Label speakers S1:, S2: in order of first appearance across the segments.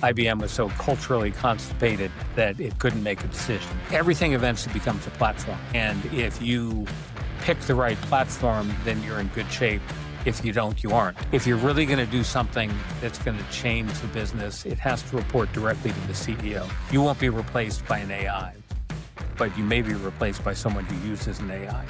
S1: IBM was so culturally constipated that it couldn't make a decision. Everything eventually becomes a platform. And if you pick the right platform, then you're in good shape. If you don't, you aren't. If you're really going to do something that's going to change the business, it has to report directly to the CEO. You won't be replaced by an AI, but you may be replaced by someone who uses an AI.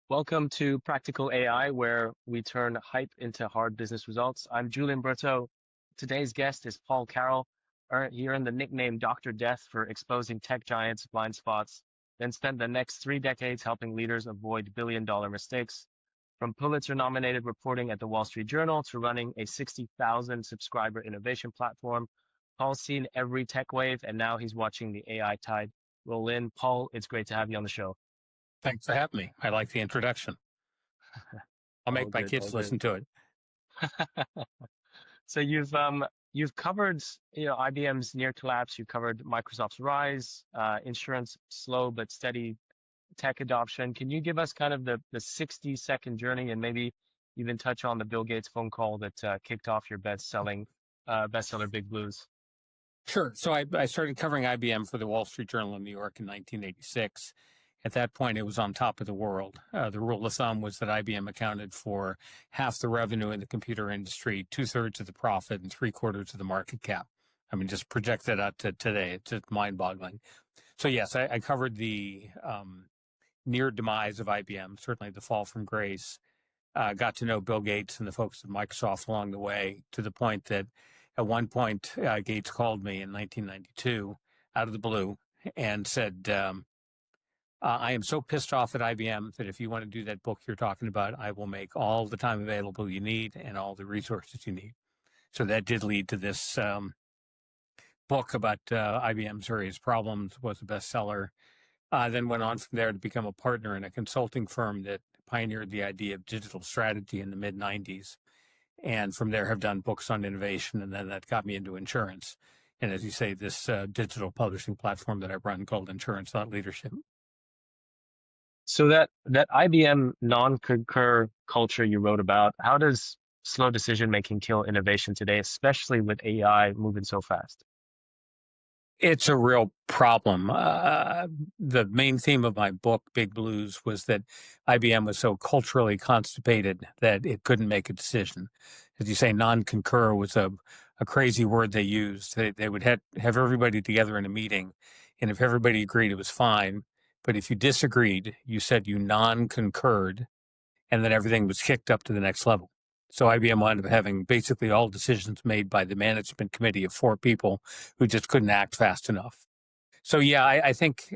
S2: Welcome to Practical AI, where we turn hype into hard business results. I'm Julien Breteau. Today's guest is Paul Carroll. He earned the nickname Dr. Death for exposing tech giants' blind spots, then spent the next 3 decades helping leaders avoid billion-dollar mistakes. From Pulitzer-nominated reporting at the Wall Street Journal to running a 60,000 subscriber innovation platform, Paul's seen every tech wave, and now he's watching the AI tide roll in. Paul, it's great to have you on the show.
S1: Thanks for having me. I like the introduction. I'll
S2: All
S1: make my
S2: good, all
S1: kids
S2: good.
S1: listen to it.
S2: So you've covered IBM's near collapse. You covered Microsoft's rise, insurance slow but steady tech adoption. Can you give us kind of the 60-second journey and maybe even touch on the Bill Gates phone call that kicked off your bestseller Big Blues?
S1: Sure. So I started covering IBM for the Wall Street Journal in New York in 1986. At that point, it was on top of the world. The rule of thumb was that IBM accounted for half the revenue in the computer industry, 2/3 of the profit, and 3/4 of the market cap. I mean, just project that out to today. It's just mind-boggling. So yes, I covered the near demise of IBM, certainly the fall from grace. Got to know Bill Gates and the folks at Microsoft along the way, to the point that at one point, Gates called me in 1992 out of the blue and said, I am so pissed off at IBM that if you want to do that book you're talking about, I will make all the time available you need and all the resources you need. So that did lead to this book about IBM's various problems, was a bestseller. Then went on from there to become a partner in a consulting firm that pioneered the idea of digital strategy in the mid-90s. And from there have done books on innovation, and then that got me into insurance. And as you say, this digital publishing platform that I run called Insurance Thought Leadership.
S2: So that IBM non-concur culture you wrote about, how does slow decision making kill innovation today, especially with AI moving so fast?
S1: It's a real problem. The main theme of my book, Big Blues, was that IBM was so culturally constipated that it couldn't make a decision. As you say, non-concur was a crazy word they used. They would have everybody together in a meeting, and if everybody agreed, it was fine. But if you disagreed, you said you non-concurred, and then everything was kicked up to the next level. So IBM wound up having basically all decisions made by the management committee of 4 people who just couldn't act fast enough. So yeah, I think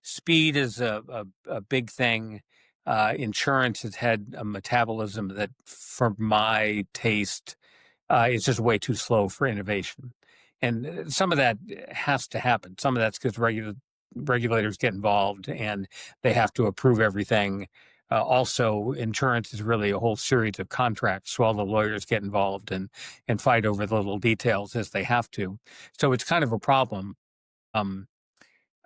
S1: speed is a big thing. Insurance has had a metabolism that, for my taste, is just way too slow for innovation. And some of that has to happen. Some of that's because regulators get involved and they have to approve everything. Also, insurance is really a whole series of contracts, so all the lawyers get involved and fight over the little details as they have to. So it's kind of a problem. Um,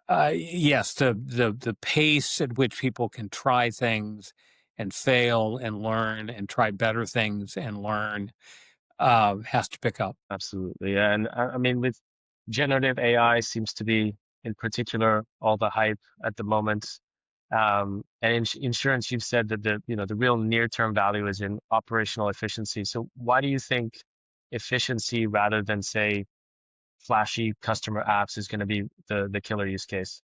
S1: yes, the pace at which people can try things and fail and learn and try better things and learn has to pick up.
S2: Absolutely. Yeah. And I mean, with generative AI seems to be in particular all the hype at the moment. And insurance, you've said that the real near-term value is in operational efficiency. So why do you think efficiency rather than, say, flashy customer apps is going to be the killer use case?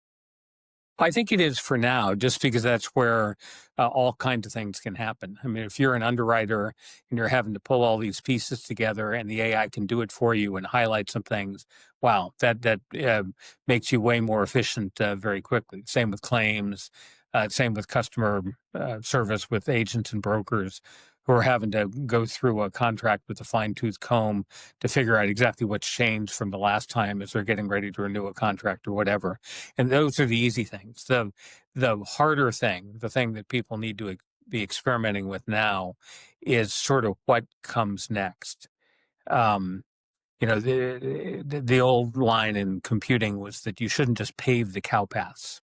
S1: I think it is for now, just because that's where all kinds of things can happen. I mean, if you're an underwriter and you're having to pull all these pieces together, and the AI can do it for you and highlight some things, wow, that makes you way more efficient very quickly. Same with claims, same with customer service, with agents and brokers who are having to go through a contract with a fine-tooth comb to figure out exactly what's changed from the last time as they're getting ready to renew a contract or whatever. And those are the easy things. The harder thing, the thing that people need to be experimenting with now, is sort of what comes next. Um, The old line in computing was that you shouldn't just pave the cow paths.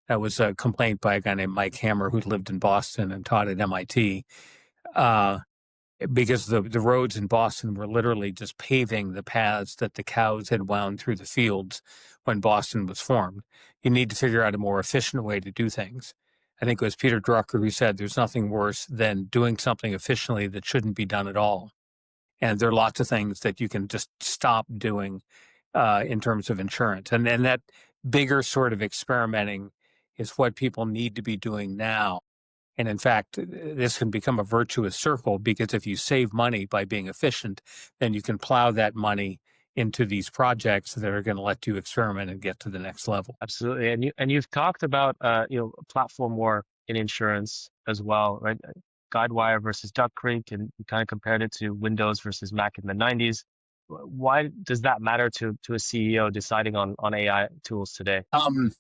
S1: That was a complaint by a guy named Mike Hammer who lived in Boston and taught at MIT. Uh, because the roads in Boston were literally just paving the paths that the cows had wound through the fields when Boston was formed. You need to figure out a more efficient way to do things. I think it was Peter Drucker who said there's nothing worse than doing something efficiently that shouldn't be done at all. And there are lots of things that you can just stop doing in terms of insurance. And that bigger sort of experimenting is what people need to be doing now. And in fact, this can become a virtuous circle because if you save money by being efficient, then you can plow that money into these projects that are going to let you experiment and get to the next level.
S2: Absolutely. And you've talked about platform war in insurance as well, right? Guidewire versus Duck Creek, and you kind of compared it to Windows versus Mac in the 90s. Why does that matter to a CEO deciding on AI tools today?
S1: Um,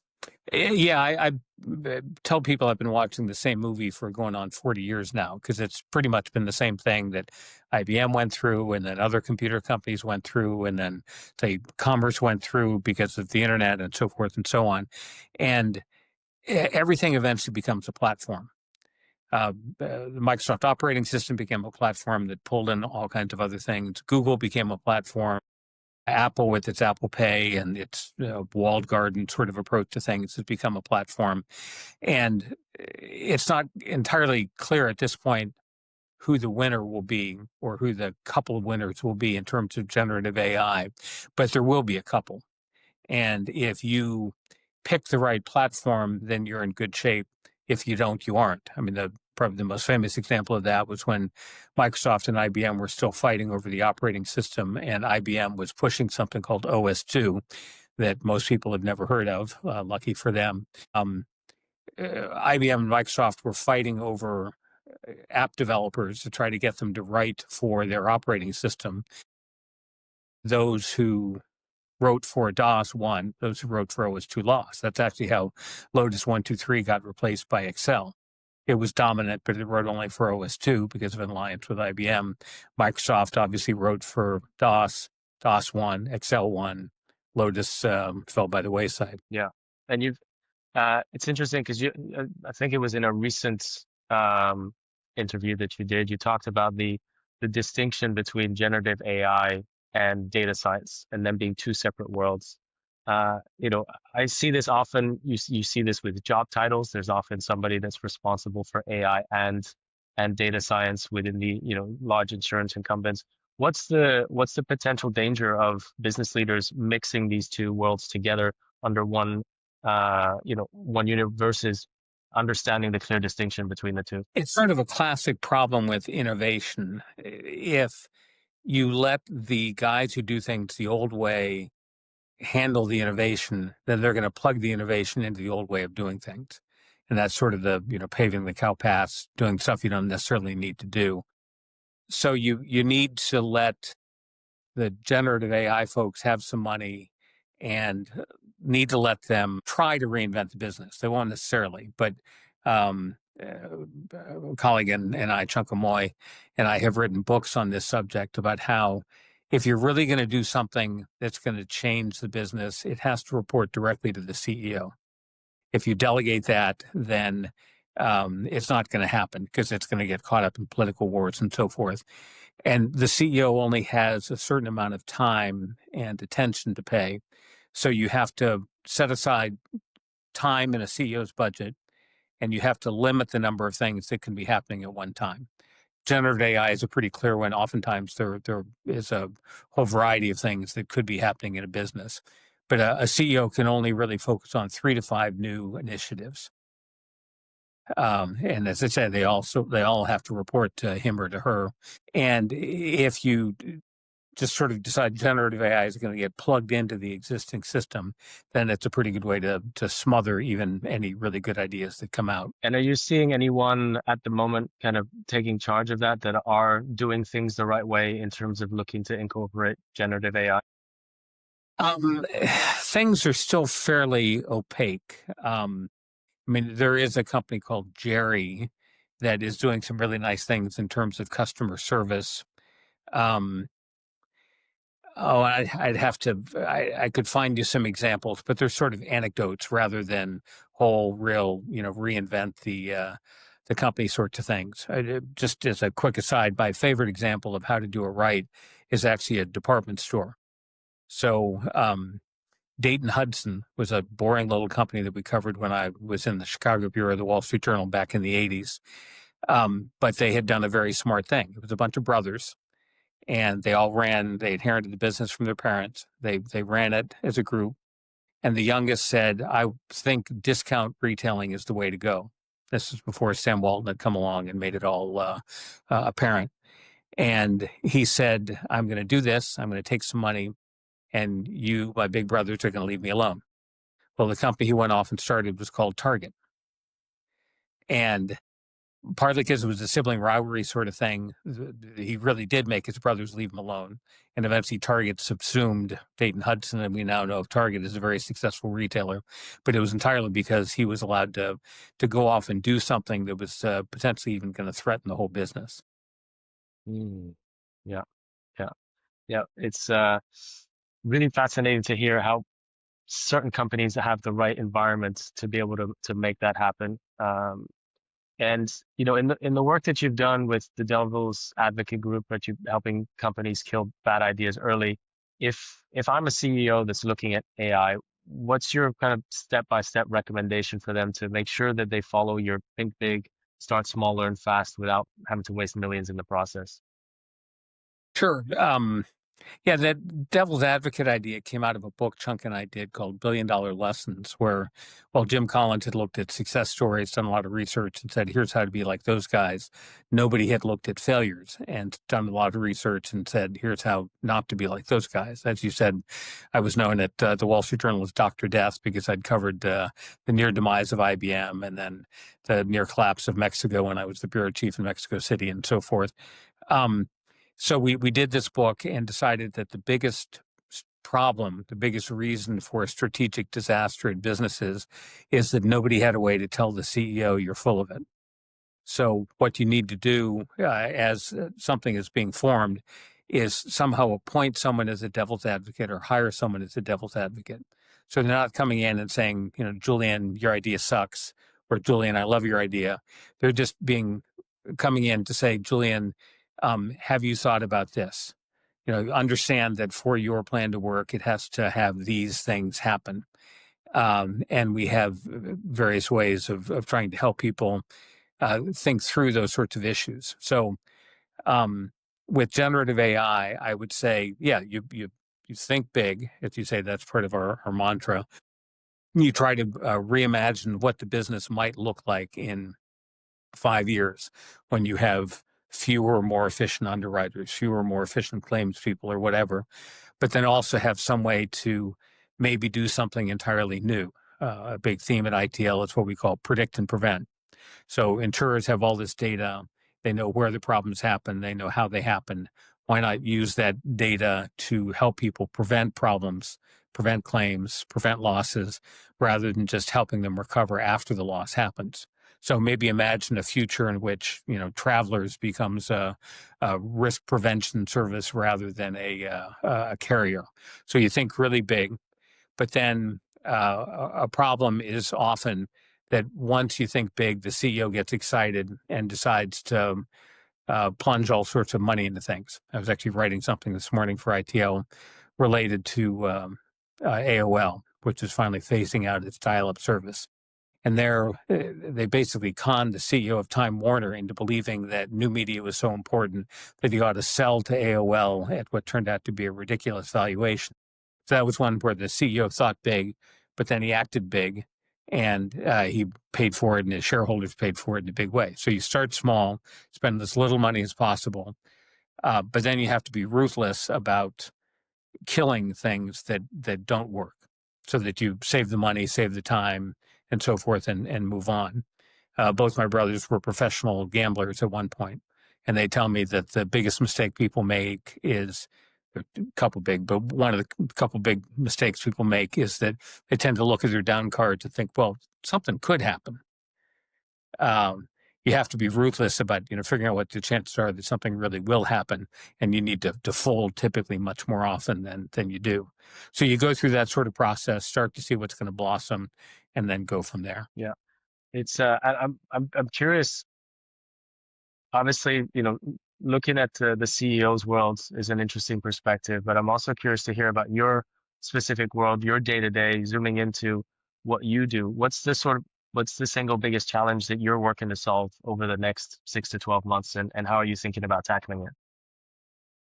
S1: yeah, I tell people I've been watching the same movie for going on 40 years now because it's pretty much been the same thing that IBM went through and then other computer companies went through and then, say, commerce went through because of the internet and so forth and so on. And everything eventually becomes a platform. The Microsoft operating system became a platform that pulled in all kinds of other things. Google became a platform. Apple, with its Apple Pay and its walled garden sort of approach to things, has become a platform. And it's not entirely clear at this point who the winner will be or who the couple of winners will be in terms of generative AI, but there will be a couple. And if you pick the right platform, then you're in good shape. If you don't, you aren't. I mean, probably the most famous example of that was when Microsoft and IBM were still fighting over the operating system, and IBM was pushing something called OS2 that most people have never heard of. Lucky for them. IBM and Microsoft were fighting over app developers to try to get them to write for their operating system. Those who wrote for DOS won, those who wrote for OS2 lost. That's actually how Lotus 123 got replaced by Excel. It was dominant, but it wrote only for OS2 because of an alliance with IBM. Microsoft obviously wrote for DOS, DOS won, Excel won. Lotus fell by the wayside.
S2: Yeah. And it's interesting because I think it was in a recent interview that you did. You talked about the distinction between generative AI and data science, and them being two separate worlds. Uh, you know, I see this often. You see this with job titles. There's often somebody that's responsible for AI and data science within the large insurance incumbents. What's the potential danger of business leaders mixing these two worlds together under one unit versus understanding the clear distinction between the two?
S1: It's sort of a classic problem with innovation. If you let the guys who do things the old way handle the innovation, then they're going to plug the innovation into the old way of doing things. And that's sort of paving the cow paths, doing stuff you don't necessarily need to do. So you need to let the generative AI folks have some money and need to let them try to reinvent the business. They won't necessarily, but a colleague and I, Chunkamoy, and I have written books on this subject about how if you're really going to do something that's going to change the business, it has to report directly to the CEO. If you delegate that, then it's not going to happen because it's going to get caught up in political wars and so forth. And the CEO only has a certain amount of time and attention to pay. So you have to set aside time in a CEO's budget, and you have to limit the number of things that can be happening at one time. Generative AI is a pretty clear one. Oftentimes there is a whole variety of things that could be happening in a business. But a CEO can only really focus on 3 to 5 new initiatives. And as I said, they all have to report to him or to her. And if you just sort of decide generative AI is going to get plugged into the existing system, then it's a pretty good way to smother even any really good ideas that come out.
S2: And are you seeing anyone at the moment kind of taking charge of that are doing things the right way in terms of looking to incorporate generative AI?
S1: Um, Things are still fairly opaque. I mean, there is a company called Jerry that is doing some really nice things in terms of customer service. Um, Oh, I'd have to. I could find you some examples, but they're sort of anecdotes rather than whole, real, reinvent the company sorts of things. Just as a quick aside, my favorite example of how to do it right is actually a department store. So, Dayton Hudson was a boring little company that we covered when I was in the Chicago bureau of the Wall Street Journal back in the '80s. But they had done a very smart thing. It was a bunch of brothers and they inherited the business from their parents. They ran it as a group. And the youngest said, I think discount retailing is the way to go. This is before Sam Walton had come along and made it all apparent. And he said, I'm going to do this. I'm going to take some money, and you, my big brothers, are going to leave me alone. Well, the company he went off and started was called Target. And partly because it was a sibling rivalry sort of thing, he really did make his brothers leave him alone. And eventually Target subsumed Dayton Hudson, and we now know Target is a very successful retailer. But it was entirely because he was allowed to go off and do something that was potentially even going to threaten the whole business.
S2: Mm, yeah, yeah, yeah. It's really fascinating to hear how certain companies have the right environment to be able to make that happen. And in the work that you've done with the Devil's Advocate Group, that you're helping companies kill bad ideas early, if I'm a CEO that's looking at AI, what's your kind of step-by-step recommendation for them to make sure that they follow your think big, start small, learn fast without having to waste millions in the process?
S1: Sure. Yeah, that devil's advocate idea came out of a book Chunk and I did called Billion Dollar Lessons, where, well, Jim Collins had looked at success stories, done a lot of research, and said, here's how to be like those guys. Nobody had looked at failures and done a lot of research and said, here's how not to be like those guys. As you said, I was known at the Wall Street Journal as Dr. Death because I'd covered the near demise of IBM and then the near collapse of Mexico when I was the bureau chief in Mexico City and so forth. Um, so we did this book and decided that the biggest problem, the biggest reason for strategic disaster in businesses is that nobody had a way to tell the CEO you're full of it. So what you need to do as something is being formed is somehow appoint someone as a devil's advocate or hire someone as a devil's advocate. So they're not coming in and saying, Julian, your idea sucks, or Julian, I love your idea. They're just coming in to say, Julian, have you thought about this? Understand that for your plan to work, it has to have these things happen. And we have various ways of trying to help people think through those sorts of issues. So with generative AI, I would say, yeah, you think big. If you say that's part of our mantra, you try to reimagine what the business might look like in 5 years when you have fewer, more efficient underwriters, fewer, more efficient claims people, or whatever. But then also have some way to maybe do something entirely new. A big theme at ITL is what we call predict and prevent. So insurers have all this data. They know where the problems happen. They know how they happen. Why not use that data to help people prevent problems, prevent claims, prevent losses, rather than just helping them recover after the loss happens? So maybe imagine a future in which, Travelers becomes a risk prevention service rather than a carrier. So you think really big. But then a problem is often that once you think big, the CEO gets excited and decides to plunge all sorts of money into things. I was actually writing something this morning for ITL related to AOL, which is finally phasing out its dial-up service. And they basically conned the CEO of Time Warner into believing that new media was so important that he ought to sell to AOL at what turned out to be a ridiculous valuation. So that was one where the CEO thought big, but then he acted big, and he paid for it, and his shareholders paid for it in a big way. So you start small, spend as little money as possible, but then you have to be ruthless about killing things that don't work, so that you save the money, save the time, and so forth, and move on. Both my brothers were professional gamblers at one point, and they tell me that the biggest mistake people make is a couple big, but one of the couple big mistakes people make is that they tend to look at their down cards and think, well, something could happen. Um, you have to be ruthless about, figuring out what the chances are that something really will happen, and you need to fold typically much more often than you do. So you go through that sort of process, start to see what's going to blossom, and then go from there.
S2: Yeah. It's I'm curious. Obviously, looking at the CEO's world is an interesting perspective, but I'm also curious to hear about your specific world, your day to day, zooming into what you do. What's the single biggest challenge that you're working to solve over the next 6 to 12 months, and how are you thinking about tackling it?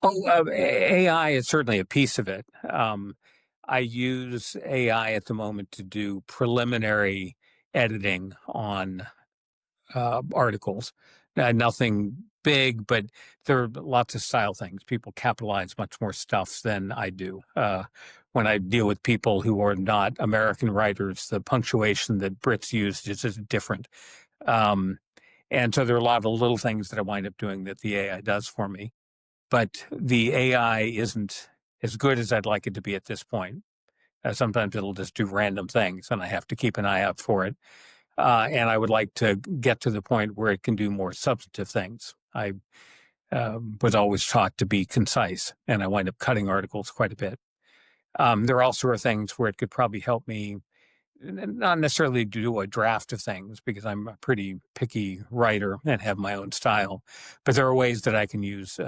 S1: Oh, AI is certainly a piece of it. I use AI at the moment to do preliminary editing on articles. Nothing big, but there are lots of style things. People capitalize much more stuff than I do. When I deal with people who are not American writers, the punctuation that Brits use is just different. Um, and so there are a lot of little things that I wind up doing that the AI does for me. But the AI isn't as good as I'd like it to be at this point. Sometimes it'll just do random things, and I have to keep an eye out for it. And I would like to get to the point where it can do more substantive things. I was always taught to be concise, and I wind up cutting articles quite a bit. There are also things where it could probably help me, not necessarily do a draft of things because I'm a pretty picky writer and have my own style, but there are ways that I can use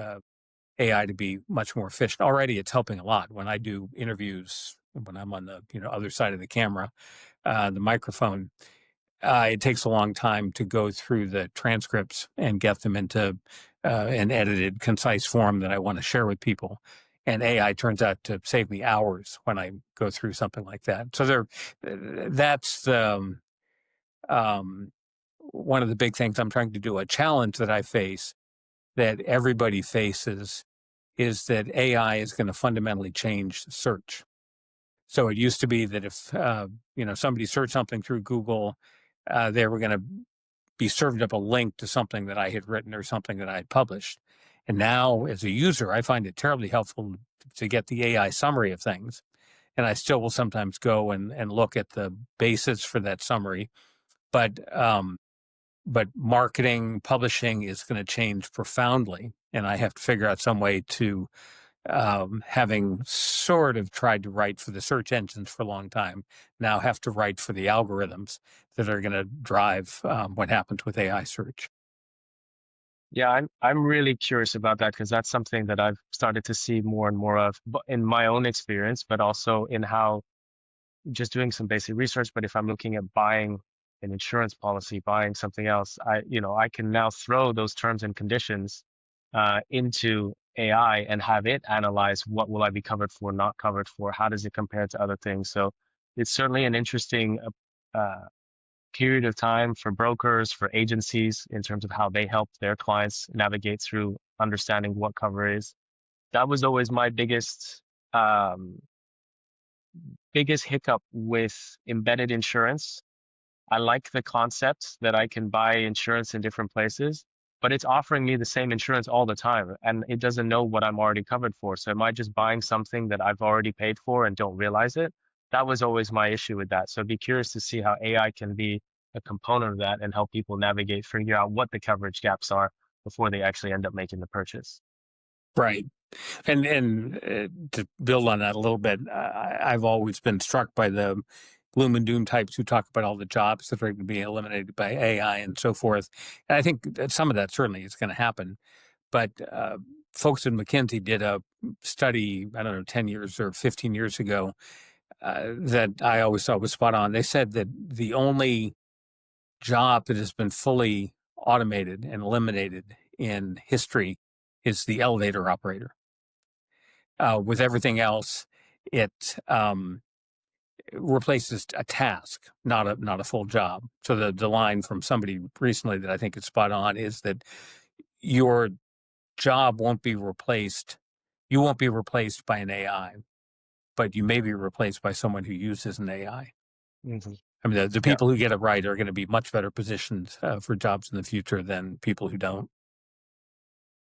S1: AI to be much more efficient. Already, it's helping a lot when I do interviews. When I'm on the other side of the camera, the microphone, it takes a long time to go through the transcripts and get them into an edited, concise form that I want to share with people. And AI turns out to save me hours when I go through something like that. So that's um, one of the big things I'm trying to do. A challenge that I face, that everybody faces, is that AI is going to fundamentally change search. So it used to be that if somebody searched something through Google, they were going to be served up a link to something that I had written or something that I had published. And now, as a user, I find it terribly helpful to get the AI summary of things. And I still will sometimes go and look at the basis for that summary. But marketing, publishing is going to change profoundly, and I have to figure out some way to, having sort of tried to write for the search engines for a long time, now have to write for the algorithms that are going to drive what happens with AI search.
S2: Yeah, I'm really curious about that because that's something that I've started to see more and more of in my own experience, but also in how just doing some basic research. But if I'm looking at buying an insurance policy, buying something else, I can now throw those terms and conditions into AI and have it analyze what will I be covered for, not covered for, how does it compare to other things. So it's certainly an interesting period of time for brokers, for agencies in terms of how they help their clients navigate through understanding what cover is. That was always my um, biggest hiccup with embedded insurance. I like the concept that I can buy insurance in different places, but it's offering me the same insurance all the time, and it doesn't know what I'm already covered for. So am I just buying something that I've already paid for and don't realize it? That was always my issue with that. So I'd be curious to see how AI can be a component of that and help people navigate, figure out what the coverage gaps are before they actually end up making the purchase.
S1: Right. And to build on that a little bit, I've always been struck by the gloom and doom types who talk about all the jobs that are going to be eliminated by AI and so forth. And I think that some of that certainly is going to happen. But folks in McKinsey did a study, I don't know, 10 years or 15 years ago, that I always thought was spot on. They said that the only job that has been fully automated and eliminated in history is the elevator operator. With everything else, it replaces a task, not a full job. So the line from somebody recently that I think is spot on is that your job won't be replaced. You won't be replaced by an AI, but you may be replaced by someone who uses an AI.
S2: Hmm.
S1: I mean, the
S2: Yeah.
S1: people who get it right are going to be much better positioned for jobs in the future than people who don't.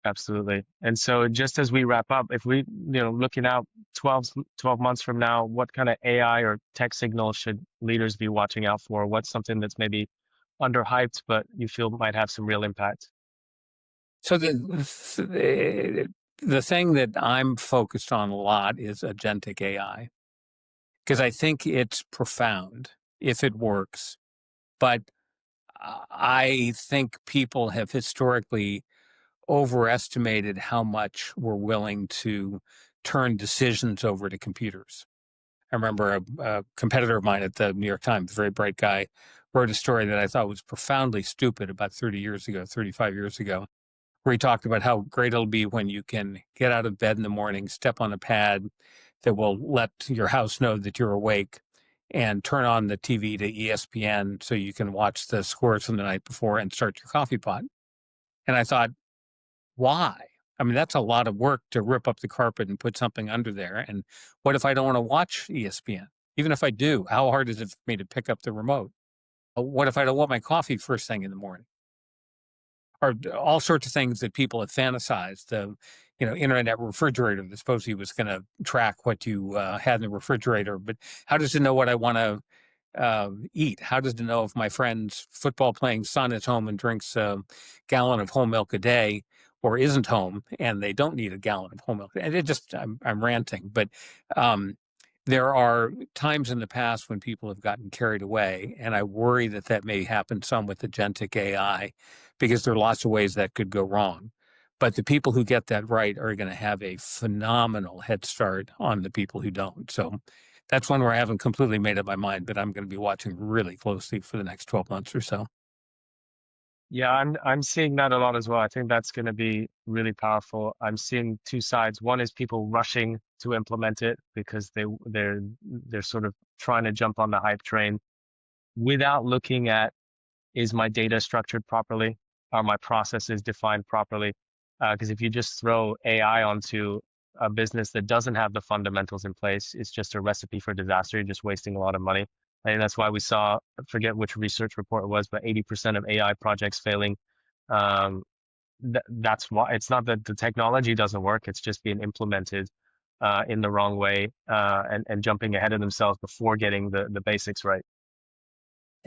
S2: Absolutely. And so just as we wrap up, if we, looking out 12 months from now, what kind of AI or tech signals should leaders be watching out for? What's something that's maybe underhyped, but you feel might have some real impact?
S1: So the thing that I'm focused on a lot is agentic AI because I think it's profound if it works. But I think people have historically overestimated how much we're willing to turn decisions over to computers. I remember a competitor of mine at the New York Times, a very bright guy, wrote a story that I thought was profoundly stupid about 30 years ago, 35 years ago, where he talked about how great it'll be when you can get out of bed in the morning, step on a pad that will let your house know that you're awake, and turn on the TV to ESPN so you can watch the scores from the night before and start your coffee pot. And I thought, why? I mean, that's a lot of work to rip up the carpet and put something under there. And what if I don't want to watch ESPN? Even if I do, how hard is it for me to pick up the remote? What if I don't want my coffee first thing in the morning? Or all sorts of things that people have fantasized. The internet refrigerator that supposedly was going to track what you had in the refrigerator, but how does it know what I want to eat? How does it know if my friend's football playing son is home and drinks a gallon of whole milk a day or isn't home and they don't need a gallon of whole milk? And I'm ranting, but um, there are times in the past when people have gotten carried away, and I worry that that may happen some with agentic AI because there are lots of ways that could go wrong. But the people who get that right are going to have a phenomenal head start on the people who don't. So that's one where I haven't completely made up my mind, but I'm going to be watching really closely for the next 12 months or so.
S2: Yeah, I'm seeing that a lot as well. I think that's going to be really powerful. I'm seeing two sides. One is people rushing to implement it because they're sort of trying to jump on the hype train without looking at, is my data structured properly? Are my processes defined properly? Because if you just throw AI onto a business that doesn't have the fundamentals in place, it's just a recipe for disaster. You're just wasting a lot of money. I think that's why we saw, I forget which research report it was, but 80% of AI projects failing. Um, that's why it's not that the technology doesn't work, it's just being implemented in the wrong way and jumping ahead of themselves before getting the basics right.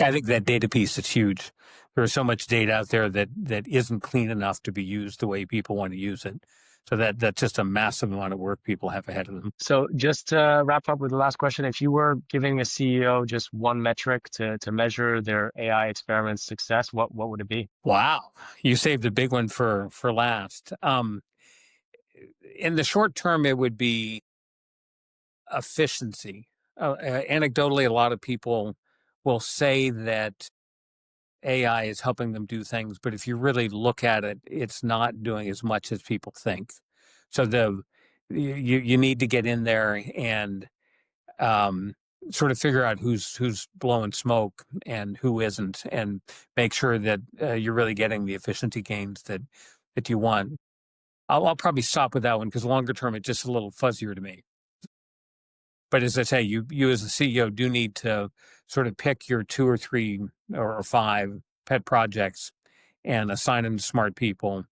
S1: I think that data piece is huge. There's so much data out there that isn't clean enough to be used the way people want to use it. So that's just a massive amount of work people have ahead of them.
S2: So just to wrap up with the last question, if you were giving a CEO just one metric to measure their AI experiment's success, what would it be?
S1: Wow, you saved a big one for last. In the short term, it would be efficiency. Anecdotally, a lot of people will say that AI is helping them do things, but if you really look at it, it's not doing as much as people think. So you need to get in there and um, sort of figure out who's blowing smoke and who isn't, and make sure that you're really getting the efficiency gains that you want. I'll probably stop with that one because longer term, it's just a little fuzzier to me. But as I say, you as a CEO do need to sort of pick your two or three or five pet projects and assign them to smart people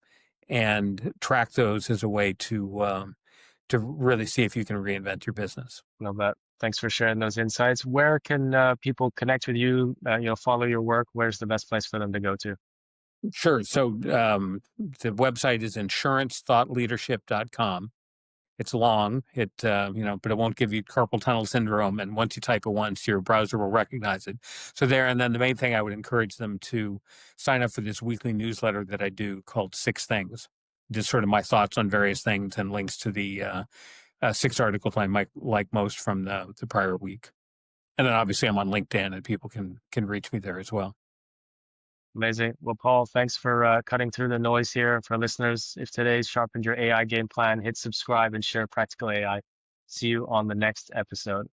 S1: and track those as a way to really see if you can reinvent your business.
S2: Love that. Thanks for sharing those insights. Where can people connect with you? Follow your work. Where's the best place for them to go to?
S1: Sure. So the website is insurancethoughtleadership.com. It's long, but it won't give you carpal tunnel syndrome. And once you type it once, your browser will recognize it. So there, and then the main thing I would encourage them to sign up for this weekly newsletter that I do called Six Things. Just sort of my thoughts on various things and links to the six articles I might like most from the prior week. And then obviously I'm on LinkedIn and people can reach me there as well.
S2: Amazing. Well, Paul, thanks for cutting through the noise here. For listeners, if today's sharpened your AI game plan, hit subscribe and share practical AI. See you on the next episode.